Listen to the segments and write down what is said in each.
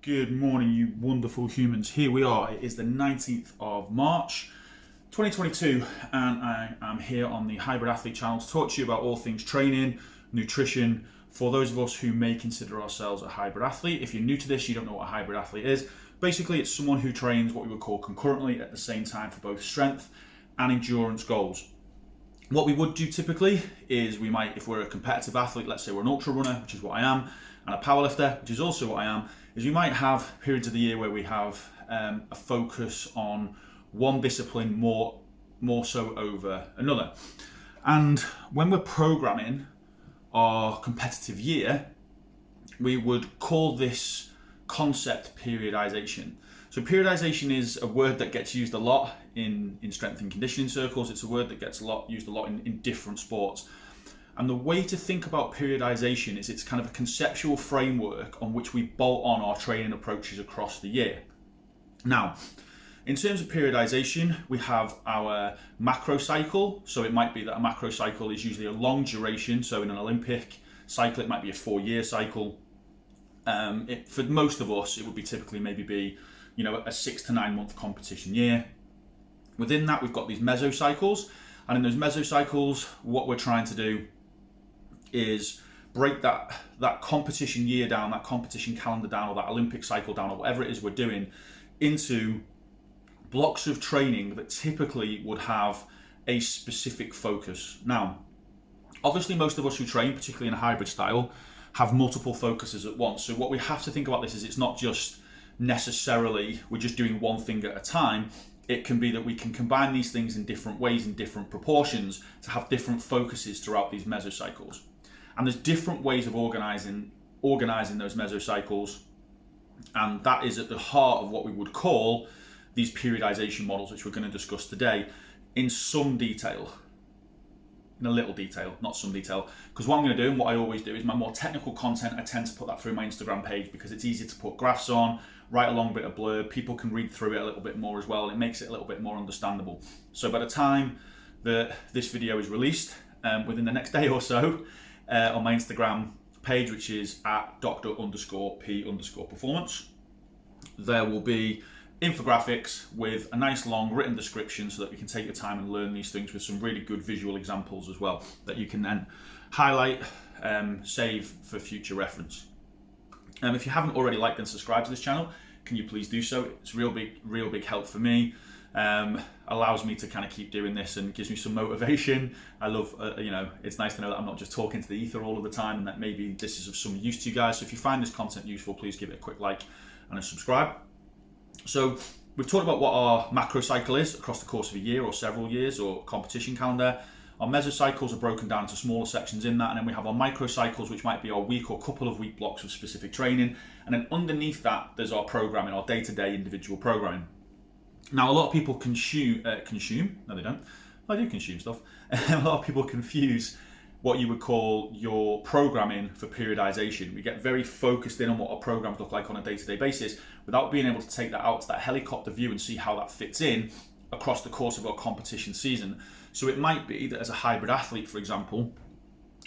Good morning, you wonderful humans. Here we are. It is the 19th of March, 2022, and I am here on the Hybrid Athlete channel to talk to you about all things training, nutrition, for those of us who may consider ourselves a hybrid athlete. If you're new to this, you don't know what a hybrid athlete is. Basically, it's someone who trains what we would call concurrently at the same time for both strength and endurance goals. What we would do typically is we might, if we're a competitive athlete, let's say we're an ultra runner, which is what I am, and a powerlifter, which is also what I am, is we might have periods of the year where we have a focus on one discipline more so over another. And when we're programming our competitive year, we would call this concept periodization. So periodization is a word that gets used a lot in strength and conditioning circles. It's a word that gets used a lot in different sports. And the way to think about periodization is it's kind of a conceptual framework on which we bolt on our training approaches across the year. Now, in terms of periodization, we have our macro cycle. So it might be that a macro cycle is usually a long duration. So in an Olympic cycle, it might be a 4-year cycle. For most of us, it would be typically maybe a 6 to 9 month competition year. Within that, we've got these mesocycles. And in those mesocycles, what we're trying to do is break that competition year down, that competition calendar down, or that Olympic cycle down, or whatever it is we're doing, into blocks of training that typically would have a specific focus. Now, obviously most of us who train, particularly in a hybrid style, have multiple focuses at once. So what we have to think about this is it's not just necessarily we're just doing one thing at a time. It can be that we can combine these things in different ways, in different proportions, to have different focuses throughout these mesocycles. And there's different ways of organizing those mesocycles, and that is at the heart of what we would call these periodization models, which we're going to discuss today in some detail, in a little detail, not some detail, because what I'm going to do, and what I always do, is my more technical content, I tend to put that through my Instagram page because it's easy to put graphs on, write a long bit of blurb, people can read through it a little bit more as well, it makes it a little bit more understandable. So by the time that this video is released, within the next day or so, on my Instagram page, which is at Dr_P_performance, there will be infographics with a nice long written description so that we can take your time and learn these things with some really good visual examples as well that you can then highlight, save for future reference. If you haven't already liked and subscribed to this channel, can you please do so? It's real big help for me. Allows me to kind of keep doing this and gives me some motivation. I love, it's nice to know that I'm not just talking to the ether all of the time, and that maybe this is of some use to you guys. So if you find this content useful, please give it a quick like and a subscribe. So we've talked about what our macro cycle is across the course of a year or several years or competition calendar. Our mesocycles are broken down into smaller sections in that, and then we have our microcycles, which might be our week or couple of week blocks of specific training. And then underneath that, there's our programming, our day-to-day individual programming. Now, a lot of people consume, no they don't, I do consume stuff. A lot of people confuse what you would call your programming for periodization. We get very focused in on what our programs look like on a day-to-day basis without being able to take that out to that helicopter view and see how that fits in across the course of our competition season. So it might be that as a hybrid athlete, for example,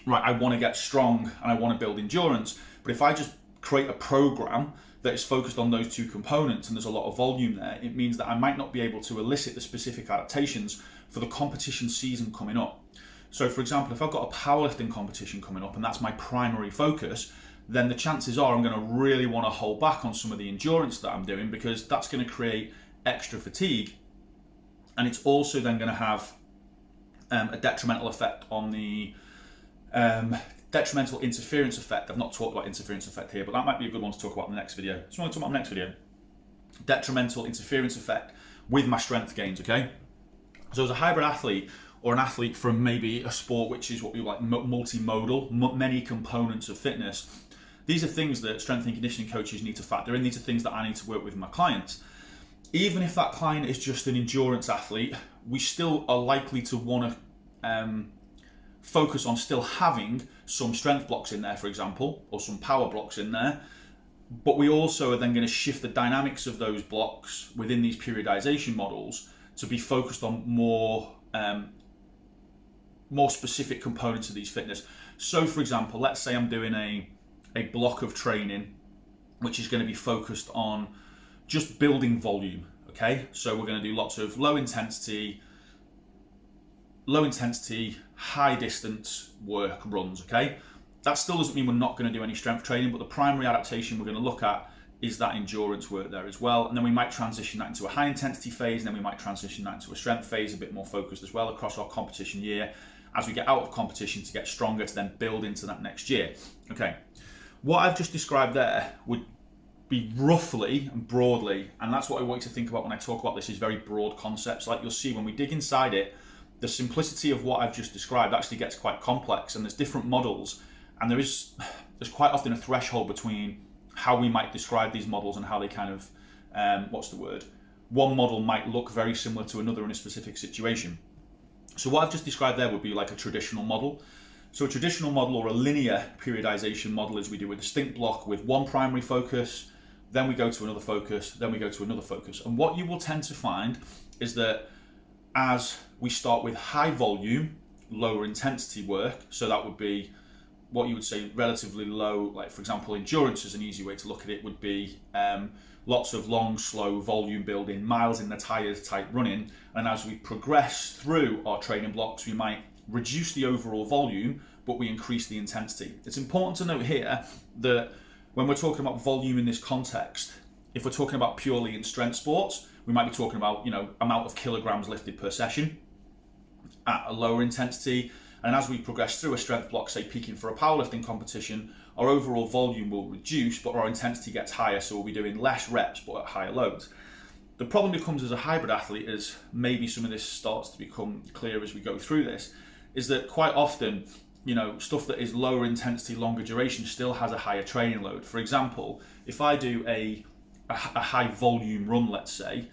right, I want to get strong and I want to build endurance, but if I just create a program that is focused on those two components and there's a lot of volume there, it means that I might not be able to elicit the specific adaptations for the competition season coming up. So for example, if I've got a powerlifting competition coming up and that's my primary focus, then the chances are I'm going to really want to hold back on some of the endurance that I'm doing, because that's going to create extra fatigue, and it's also then going to have a detrimental effect on the detrimental interference effect. I've not talked about interference effect here, but that might be a good one to talk about in the next video. So I want to talk about in the next video. Detrimental interference effect with my strength gains, okay? So as a hybrid athlete, or an athlete from maybe a sport which is what we like multimodal, many components of fitness, these are things that strength and conditioning coaches need to factor in. These are things that I need to work with my clients. Even if that client is just an endurance athlete, we still are likely to want to focus on still having some strength blocks in there, for example, or some power blocks in there. But we also are then going to shift the dynamics of those blocks within these periodization models to be focused on more specific components of these fitness. So for example, let's say I'm doing a block of training which is going to be focused on just building volume. Okay, so we're going to do lots of low intensity, high distance work runs. Okay, that still doesn't mean we're not going to do any strength training, but the primary adaptation we're going to look at is that endurance work there as well. And then we might transition that into a high intensity phase, and then we might transition that into a strength phase, a bit more focused as well across our competition year as we get out of competition to get stronger to then build into that next year. Okay, what I've just described there would be roughly and broadly, and that's what I want you to think about when I talk about this, is very broad concepts. Like you'll see when we dig inside it, the simplicity of what I've just described actually gets quite complex, and there's different models, and there's quite often a threshold between how we might describe these models and how they kind of, one model might look very similar to another in a specific situation. So what I've just described there would be like a traditional model. So a traditional model, or a linear periodization model, is we do a distinct block with one primary focus, then we go to another focus, then we go to another focus. And what you will tend to find is that as we start with high volume, lower intensity work, so that would be what you would say relatively low, like for example, endurance is an easy way to look at it, would be lots of long, slow volume building, miles in the tires type running. And as we progress through our training blocks, we might reduce the overall volume, but we increase the intensity. It's important to note here that when we're talking about volume in this context, if we're talking about purely in strength sports, we might be talking about, amount of kilograms lifted per session at a lower intensity. And as we progress through a strength block, say peaking for a powerlifting competition, our overall volume will reduce, but our intensity gets higher, so we'll be doing less reps, but at higher loads. The problem becomes as a hybrid athlete, as maybe some of this starts to become clear as we go through this, is that quite often, stuff that is lower intensity, longer duration still has a higher training load. For example, if I do a high volume run, let's say,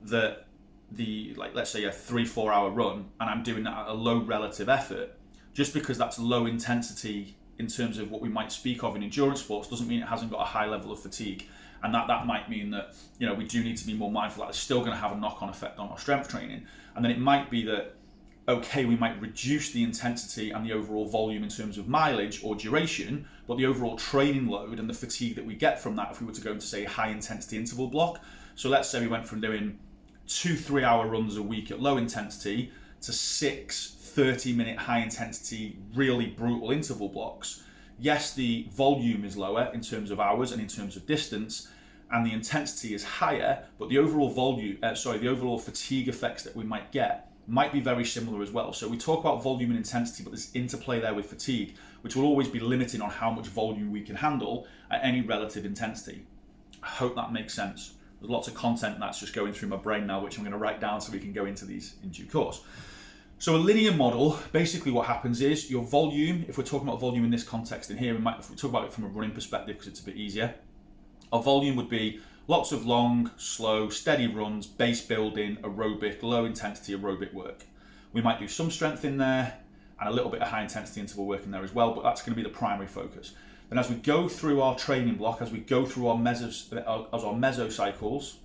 let's say a 3-4 hour run, and I'm doing that at a low relative effort, just because that's low intensity in terms of what we might speak of in endurance sports doesn't mean it hasn't got a high level of fatigue. And that might mean that, we do need to be more mindful that it's still going to have a knock-on effect on our strength training. And then it might be that, okay, we might reduce the intensity and the overall volume in terms of mileage or duration, but the overall training load and the fatigue that we get from that, if we were to go into, say, a high intensity interval block. So let's say we went from doing 2 3-hour runs a week at low intensity to 6 30-minute high intensity, really brutal interval blocks. Yes, the volume is lower in terms of hours and in terms of distance, and the intensity is higher, but the overall the overall fatigue effects that we might get might be very similar as well. So we talk about volume and intensity, but there's interplay there with fatigue, which will always be limiting on how much volume we can handle at any relative intensity. I hope that makes sense. There's lots of content that's just going through my brain now, which I'm going to write down so we can go into these in due course. So a linear model, basically what happens is your volume, if we're talking about volume in this context in here, if we talk about it from a running perspective because it's a bit easier, our volume would be lots of long, slow, steady runs, base building, aerobic, low intensity aerobic work. We might do some strength in there and a little bit of high intensity interval work in there as well, but that's going to be the primary focus. Then as we go through our training block, as we go through our mesocycles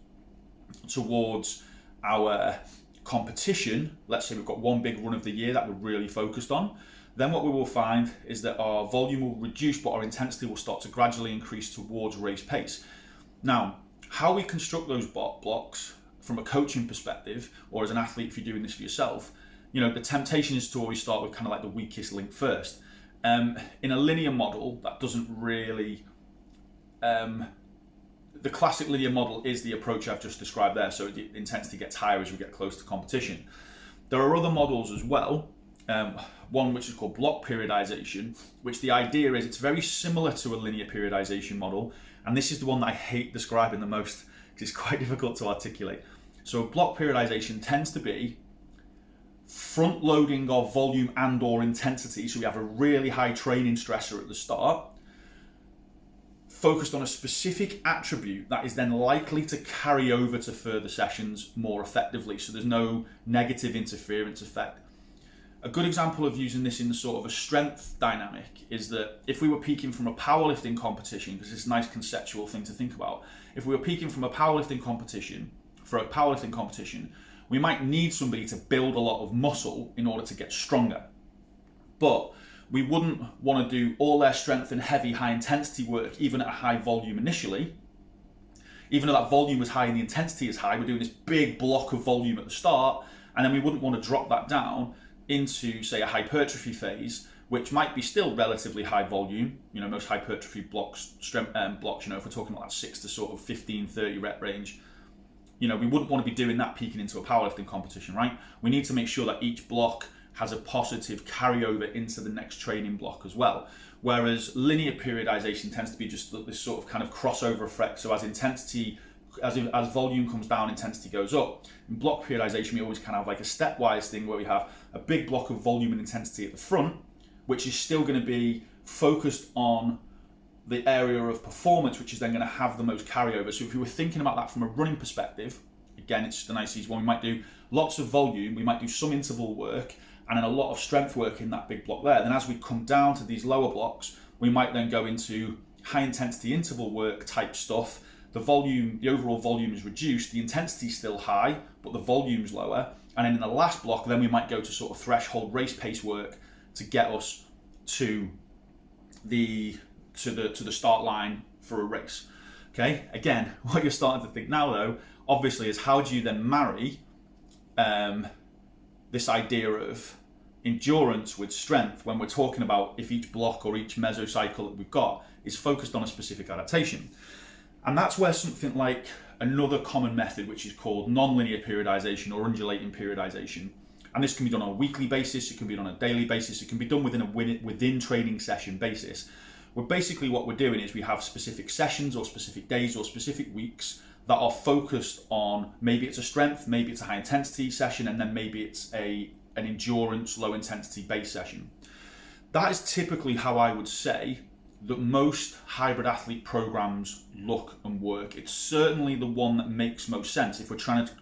towards our competition, let's say we've got one big run of the year that we're really focused on, then what we will find is that our volume will reduce, but our intensity will start to gradually increase towards race pace. Now, how we construct those blocks from a coaching perspective, or as an athlete if you're doing this for yourself, the temptation is to always start with kind of like the weakest link first. In a linear model, that doesn't really... the classic linear model is the approach I've just described there, so the intensity gets higher as we get close to competition. There are other models as well, one which is called block periodization, which the idea is it's very similar to a linear periodization model, and this is the one that I hate describing the most because it's quite difficult to articulate. So block periodization tends to be front loading of volume and or intensity, so we have a really high training stressor at the start, focused on a specific attribute that is then likely to carry over to further sessions more effectively, so there's no negative interference effect. A good example of using this in sort of a strength dynamic is that if we were peaking from a powerlifting competition, because it's a nice conceptual thing to think about, if we were peaking from a powerlifting competition, we might need somebody to build a lot of muscle in order to get stronger. But we wouldn't want to do all their strength and heavy high intensity work even at a high volume initially. Even though that volume was high and the intensity is high, we're doing this big block of volume at the start, and then we wouldn't want to drop that down into, say, a hypertrophy phase, which might be still relatively high volume. You know, most hypertrophy blocks, strength blocks, you know, if we're talking about that 6 to sort of 15, 30 rep range, you know, we wouldn't want to be doing that peaking into a powerlifting competition, right? We need to make sure that each block has a positive carryover into the next training block as well. Whereas linear periodization tends to be just this sort of kind of crossover effect. So as intensity, as volume comes down, intensity goes up. In block periodization, we always kind of have like a stepwise thing where we have a big block of volume and intensity at the front, which is still going to be focused on the area of performance, which is then going to have the most carryover. So if you were thinking about that from a running perspective, again, it's just a nice easy one. We might do lots of volume, we might do some interval work, and then a lot of strength work in that big block there. Then as we come down to these lower blocks, we might then go into high intensity interval work type stuff. The volume, the overall volume is reduced, the intensity is still high, but the volume's lower. And then in the last block, then we might go to sort of threshold race pace work to get us to the start line for a race. Okay, again, what you're starting to think now though, obviously, is how do you then marry this idea of endurance with strength when we're talking about if each block or each mesocycle that we've got is focused on a specific adaptation. And that's where something like another common method, which is called non-linear periodization or undulating periodization, and this can be done on a weekly basis, it can be done on a daily basis, it can be done within training session basis, where basically what we're doing is we have specific sessions or specific days or specific weeks that are focused on, maybe it's a strength, maybe it's a high intensity session, and then maybe it's an endurance, low intensity base session. That is typically how I would say that most hybrid athlete programs look and work. It's certainly the one that makes most sense if we're trying to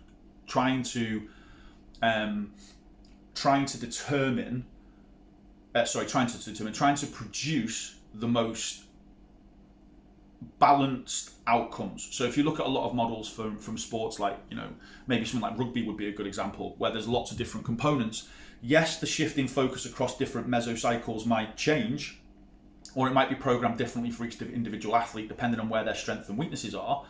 produce the most balanced outcomes. So if you look at a lot of models from sports like, you know, maybe something like rugby would be a good example, where there's lots of different components. Yes, the shift in focus across different mesocycles might change, or it might be programmed differently for each individual athlete depending on where their strengths and weaknesses are.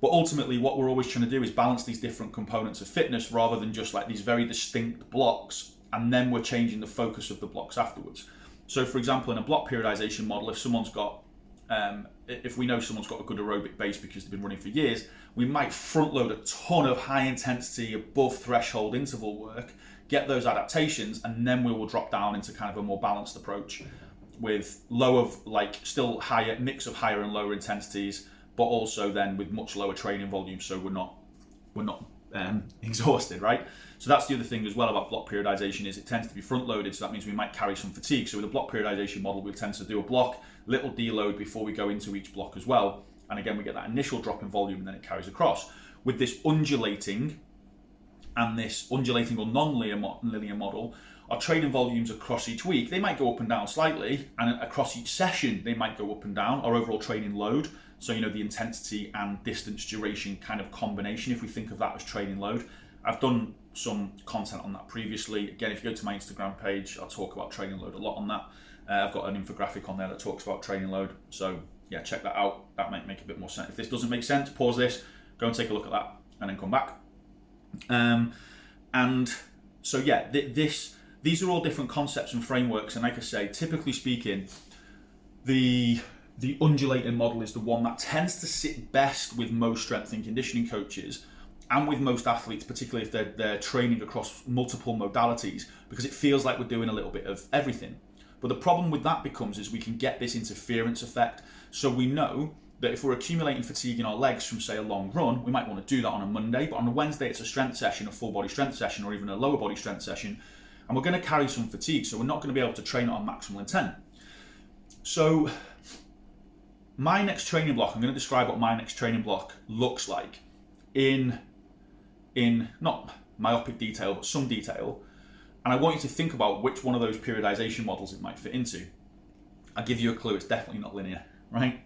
But ultimately what we're always trying to do is balance these different components of fitness rather than just like these very distinct blocks, and then we're changing the focus of the blocks afterwards. So for example, in a block periodization model, if we know someone's got a good aerobic base because they've been running for years, we might front load a ton of high intensity above threshold interval work, get those adaptations, and then we will drop down into kind of a more balanced approach with lower, like still higher mix of higher and lower intensities, but also then with much lower training volume, so we're not exhausted, right? So that's the other thing as well about block periodization, is it tends to be front loaded, so that means we might carry some fatigue. So with a block periodization model, we tend to do a block, little deload before we go into each block as well, and again we get that initial drop in volume and then it carries across. With this undulating or non-linear model, our training volumes across each week, they might go up and down slightly, and across each session they might go up and down. Our overall training load, so you know, the intensity and distance duration kind of combination, if we think of that as training load. I've done some content on that previously. Again, if you go to my Instagram page, I'll talk about training load a lot on that. I've got an infographic on there that talks about training load, so yeah, check that out. That might make a bit more sense. If this doesn't make sense, pause this, go and take a look at that, and then come back. And so yeah, these are all different concepts and frameworks, and like I say, typically speaking, the undulating model is the one that tends to sit best with most strength and conditioning coaches and with most athletes, particularly if they're training across multiple modalities, because it feels like we're doing a little bit of everything. But the problem with that becomes is we can get this interference effect. So we know that if we're accumulating fatigue in our legs from, say, a long run, we might want to do that on a Monday, but on a Wednesday it's a strength session, a full body strength session, or even a lower body strength session, and we're going to carry some fatigue, so we're not going to be able to train it on maximal intent. So my next training block, I'm going to describe what my next training block looks like in not myopic detail, but some detail. And I want you to think about which one of those periodization models it might fit into. I'll give you a clue, it's definitely not linear, right?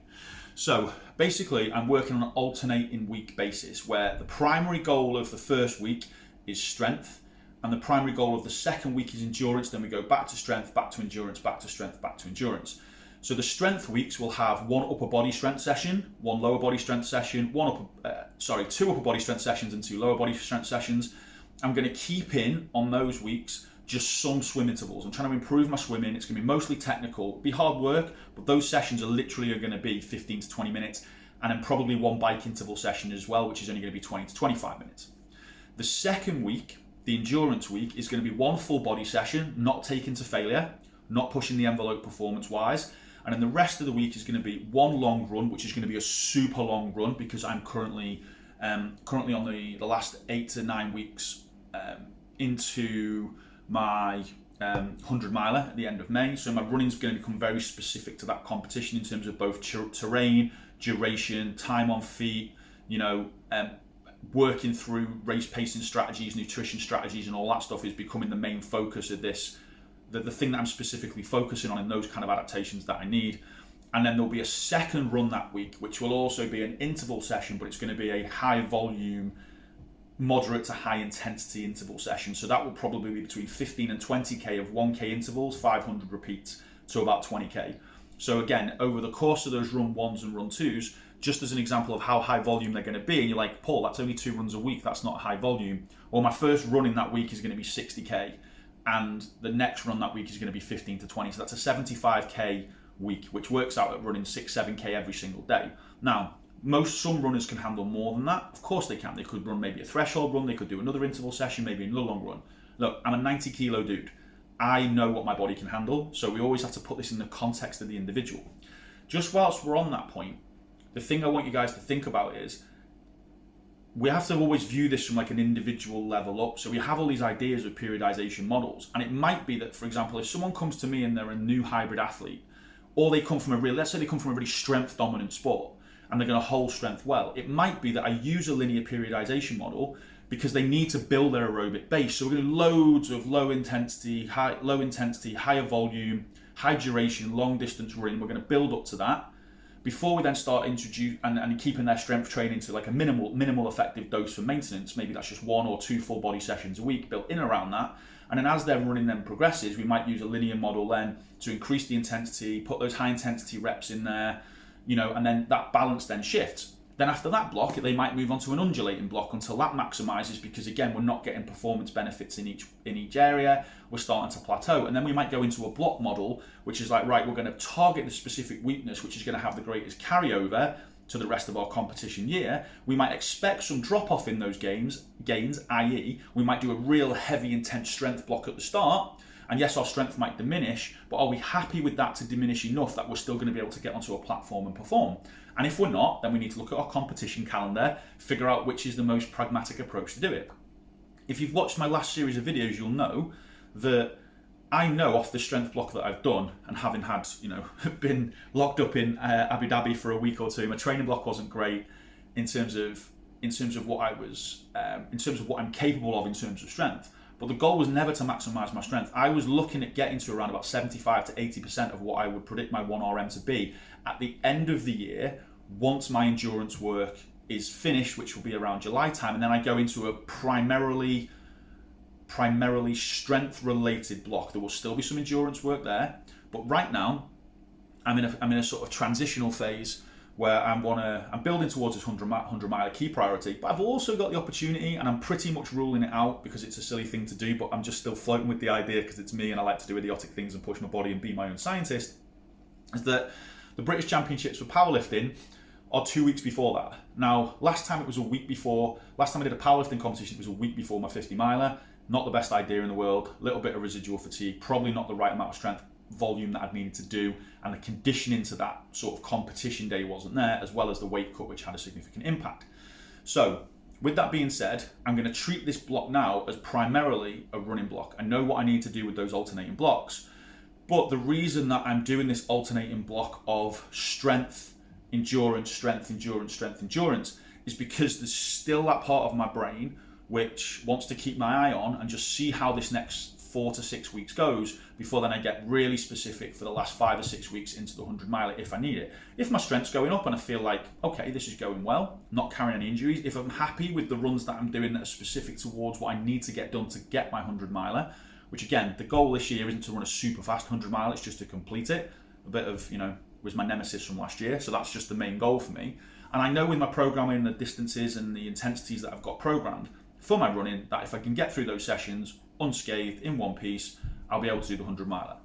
So basically, I'm working on an alternating week basis where the primary goal of the first week is strength, And the primary goal of the second week is endurance. Then we go back to strength, back to endurance, back to strength, back to endurance. So the strength weeks will have one upper body strength session, one lower body strength session, two upper body strength sessions and two lower body strength sessions. I'm going to keep in on those weeks just some swim intervals. I'm trying to improve my swimming. It's going to be mostly technical. It'll be hard work, but those sessions are literally going to be 15 to 20 minutes, and then probably one bike interval session as well, which is only going to be 20 to 25 minutes. The second week, the endurance week, is going to be one full body session, not taken to failure, not pushing the envelope performance-wise. And then the rest of the week is going to be one long run, which is going to be a super long run because I'm currently on the last 8 to 9 weeks into my 100 miler at the end of May. So my running is going to become very specific to that competition in terms of both terrain, duration, time on feet, working through race pacing strategies, nutrition strategies, and all that stuff is becoming the main focus of this. The thing that I'm specifically focusing on in those kind of adaptations that I need. And then there'll be a second run that week, which will also be an interval session, but it's going to be a high volume, moderate to high intensity interval session. So that will probably be between 15 and 20k of 1k intervals, 500 repeats, to about 20k. So again, over the course of those run ones and run twos, just as an example of how high volume they're going to be, and you're like, Paul, that's only 2 runs a week, that's not high volume. Well, my first run in that week is going to be 60k, and the next run that week is going to be 15 to 20. So that's a 75k week, which works out at running 6-7k every single day. Now, some runners can handle more than that. Of course they can. They could run maybe a threshold run, they could do another interval session, maybe another long run. Look, I'm a 90 kilo dude. I know what my body can handle, so we always have to put this in the context of the individual. Just whilst we're on that point, the thing I want you guys to think about is we have to always view this from like an individual level up. So we have all these ideas of periodization models, and it might be that, for example, if someone comes to me and they're a new hybrid athlete, or they come from let's say they come from a really strength dominant sport and they're going to hold strength well, it might be that I use a linear periodization model because they need to build their aerobic base. So we're going to do loads of low intensity, higher volume, high duration, long distance running. We're going to build up to that before we then start introducing and keeping their strength training to like a minimal effective dose for maintenance. Maybe that's just 1 or 2 full body sessions a week built in around that. And then as their running then progresses, we might use a linear model then to increase the intensity, put those high intensity reps in there, and then that balance then shifts. Then after that block, they might move on to an undulating block until that maximizes, because again, we're not getting performance benefits in each area. We're starting to plateau. And then we might go into a block model, which is like, right, we're going to target the specific weakness, which is going to have the greatest carryover to the rest of our competition year. We might expect some drop off in those gains, i.e. we might do a real heavy, intense strength block at the start. And yes, our strength might diminish, but are we happy with that to diminish enough that we're still going to be able to get onto a platform and perform? And if we're not, then we need to look at our competition calendar, figure out which is the most pragmatic approach to do it. If you've watched my last series of videos, you'll know that I know off the strength block that I've done, and having had, been locked up in Abu Dhabi for a week or two, my training block wasn't great in terms of what I'm capable of in terms of strength. But the goal was never to maximize my strength. I was looking at getting to around about 75 to 80% of what I would predict my 1RM to be at the end of the year, once my endurance work is finished, which will be around July time. And then I go into a primarily strength related block. There will still be some endurance work there, but right now I'm in a sort of transitional phase where I'm building towards this 100 mile key priority, but I've also got the opportunity, and I'm pretty much ruling it out because it's a silly thing to do, but I'm just still floating with the idea because it's me and I like to do idiotic things and push my body and be my own scientist, is that the British Championships for powerlifting are 2 weeks before that. Now, last time I did a powerlifting competition, it was a week before my 50 miler. Not the best idea in the world, a little bit of residual fatigue, probably not the right amount of strength volume that I'd needed to do, and the conditioning to that sort of competition day wasn't there, as well as the weight cut, which had a significant impact. So with that being said, I'm going to treat this block now as primarily a running block. I know what I need to do with those alternating blocks, but the reason that I'm doing this alternating block of strength, endurance, strength, endurance, strength, endurance is because there's still that part of my brain which wants to keep my eye on and just see how this next 4 to 6 weeks goes before then I get really specific for the last 5 or 6 weeks into the 100 miler if I need it. If my strength's going up and I feel like, okay, this is going well, not carrying any injuries, if I'm happy with the runs that I'm doing that are specific towards what I need to get done to get my 100 miler, which again, the goal this year isn't to run a super fast 100 mile, it's just to complete it. A bit of, was my nemesis from last year, so that's just the main goal for me. And I know with my programming, the distances and the intensities that I've got programmed for my running, that if I can get through those sessions unscathed in one piece, I'll be able to do the 100 miler.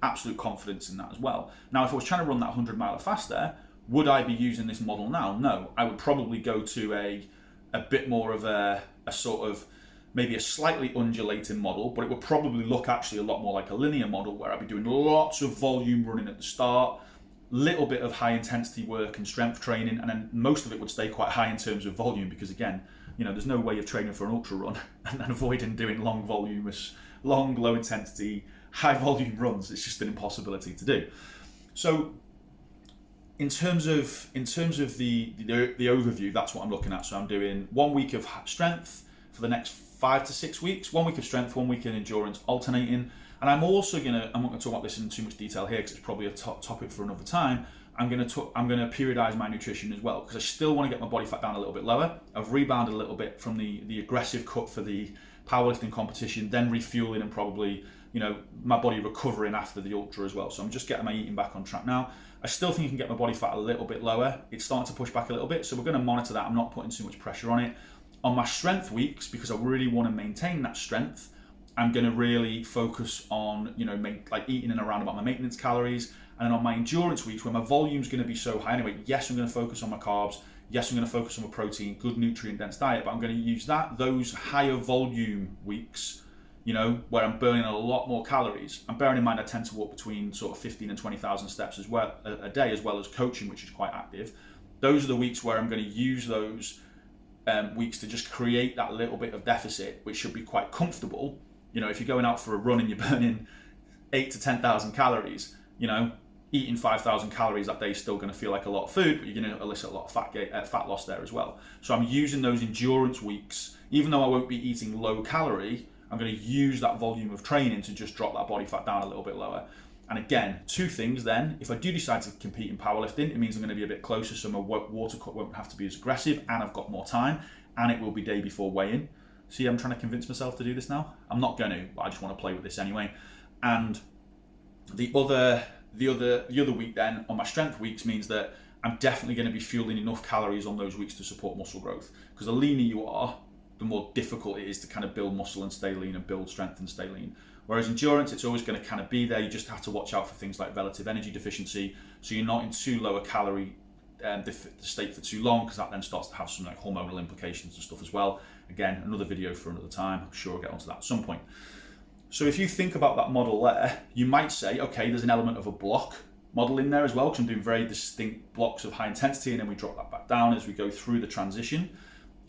Absolute confidence in that as well. Now, if I was trying to run that 100 miler faster, would I be using this model now? No, I would probably go to a bit more of a sort of, maybe a slightly undulating model, but it would probably look actually a lot more like a linear model where I'd be doing lots of volume running at the start, little bit of high intensity work and strength training, and then most of it would stay quite high in terms of volume because again, there's no way of training for an ultra run and then avoiding doing long voluminous, long low intensity, high volume runs. It's just an impossibility to do. So in terms of the overview, that's what I'm looking at. So I'm doing 1 week of strength for the next 5 to 6 weeks, 1 week of strength, 1 week in endurance, alternating. And I'm also I'm not going to talk about this in too much detail here because it's probably a topic for another time. I'm going to periodize my nutrition as well because I still want to get my body fat down a little bit lower. I've rebounded a little bit from the aggressive cut for the powerlifting competition, then refueling and probably, my body recovering after the ultra as well. So I'm just getting my eating back on track now. I still think I can get my body fat a little bit lower. It's starting to push back a little bit, so we're going to monitor that. I'm not putting too much pressure on it. On my strength weeks, because I really want to maintain that strength, I'm going to really focus on, eating and around about my maintenance calories. And then on my endurance weeks, where my volume's going to be so high anyway, yes, I'm going to focus on my carbs. Yes, I'm going to focus on my protein, good nutrient-dense diet, but I'm going to use those higher volume weeks, where I'm burning a lot more calories. And bearing in mind, I tend to walk between sort of 15 and 20,000 steps as well a day, as well as coaching, which is quite active. Those are the weeks where I'm going to use those weeks to just create that little bit of deficit, which should be quite comfortable. If you're going out for a run and you're burning 8 to 10,000 calories, eating 5,000 calories that day is still going to feel like a lot of food, but you're going to elicit a lot of fat loss there as well. So I'm using those endurance weeks, even though I won't be eating low calorie, I'm going to use that volume of training to just drop that body fat down a little bit lower. And again, two things then, if I do decide to compete in powerlifting, it means I'm going to be a bit closer, so my water cut won't have to be as aggressive, and I've got more time, and it will be day before weigh-in. See, I'm trying to convince myself to do this now. I'm not going to, but I just want to play with this anyway. And the other week then, on my strength weeks, means that I'm definitely going to be fueling enough calories on those weeks to support muscle growth. Because the leaner you are, the more difficult it is to kind of build muscle and stay lean, and build strength and stay lean. Whereas endurance, it's always going to kind of be there. You just have to watch out for things like relative energy deficiency, so you're not in too low a calorie state for too long, because that then starts to have some like hormonal implications and stuff as well. Again, another video for another time. I'm sure I'll get onto that at some point. So if you think about that model there, you might say, okay, there's an element of a block model in there as well, because I'm doing very distinct blocks of high intensity, and then we drop that back down as we go through the transition.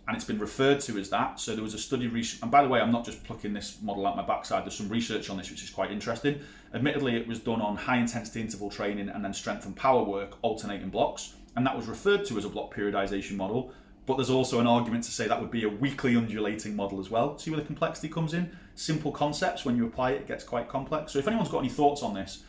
And it's been referred to as that. So there was a study recently, and by the way, I'm not just plucking this model out my backside, there's some research on this which is quite interesting. Admittedly, it was done on high intensity interval training and then strength and power work alternating blocks, and that was referred to as a block periodization model. But there's also an argument to say that would be a weekly undulating model as well. See where the complexity comes in? Simple concepts, when you apply it, it gets quite complex. So if anyone's got any thoughts on this,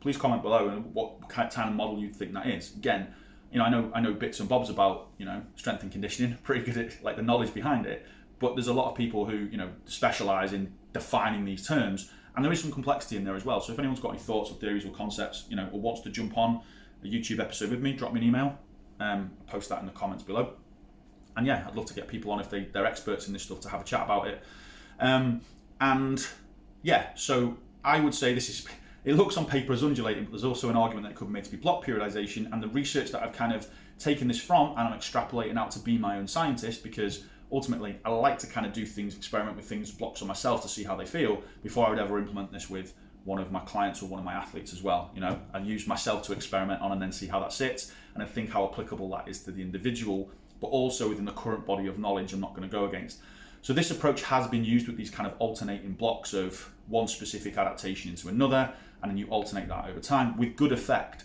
please comment below and what kind of model you think that is. Again, I know bits and bobs about, strength and conditioning, pretty good at like the knowledge behind it, but there's a lot of people who, specialize in defining these terms, and there is some complexity in there as well. So if anyone's got any thoughts or theories or concepts, or wants to jump on a YouTube episode with me, drop me an email, post that in the comments below. And yeah, I'd love to get people on if they're experts in this stuff to have a chat about it. And yeah, so I would say it looks on paper as undulating, but there's also an argument that it could be made to be block periodization. And the research that I've kind of taken this from, and I'm extrapolating out to be my own scientist, because ultimately I like to kind of do things, experiment with things, blocks on myself to see how they feel before I would ever implement this with one of my clients or one of my athletes as well. I use myself to experiment on and then see how that sits, and I think how applicable that is to the individual, but also within the current body of knowledge I'm not going to go against. So this approach has been used with these kind of alternating blocks of one specific adaptation into another, and then you alternate that over time with good effect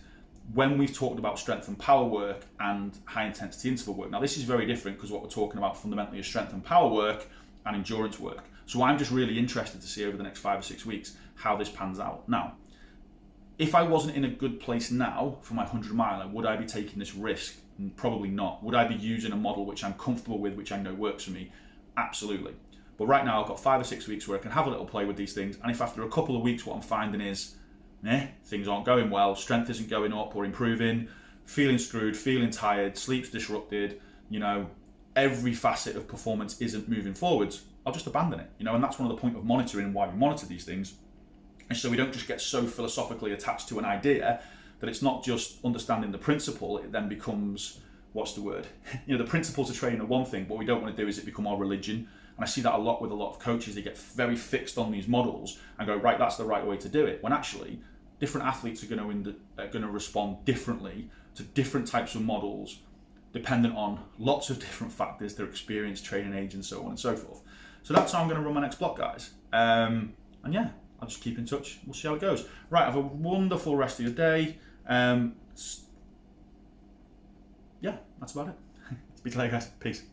when we've talked about strength and power work and high intensity interval work. Now this is very different, because what we're talking about fundamentally is strength and power work and endurance work. So I'm just really interested to see over the next 5 or 6 weeks how this pans out. Now, if I wasn't in a good place now for my 100 miler, would I be taking this risk? Probably not. Would I be using a model which I'm comfortable with, which I know works for me? Absolutely. But right now I've got 5 or 6 weeks where I can have a little play with these things, and if after a couple of weeks what I'm finding is, things aren't going well, strength isn't going up or improving, feeling screwed, feeling tired, sleep's disrupted, every facet of performance isn't moving forwards, I'll just abandon it. And that's one of the point of monitoring and why we monitor these things. And so we don't just get so philosophically attached to an idea that it's not just understanding the principle, it then becomes, the principles of training are one thing, what we don't want to do is it become our religion. And I see that a lot with a lot of coaches. They get very fixed on these models and go, right, that's the right way to do it. When actually, different athletes are going to respond differently to different types of models, dependent on lots of different factors, their experience, training age, and so on and so forth. So that's how I'm going to run my next block, guys. And yeah, I'll just keep in touch. We'll see how it goes. Right, have a wonderful rest of your day. Yeah, that's about it. Speak to you later, guys. Peace.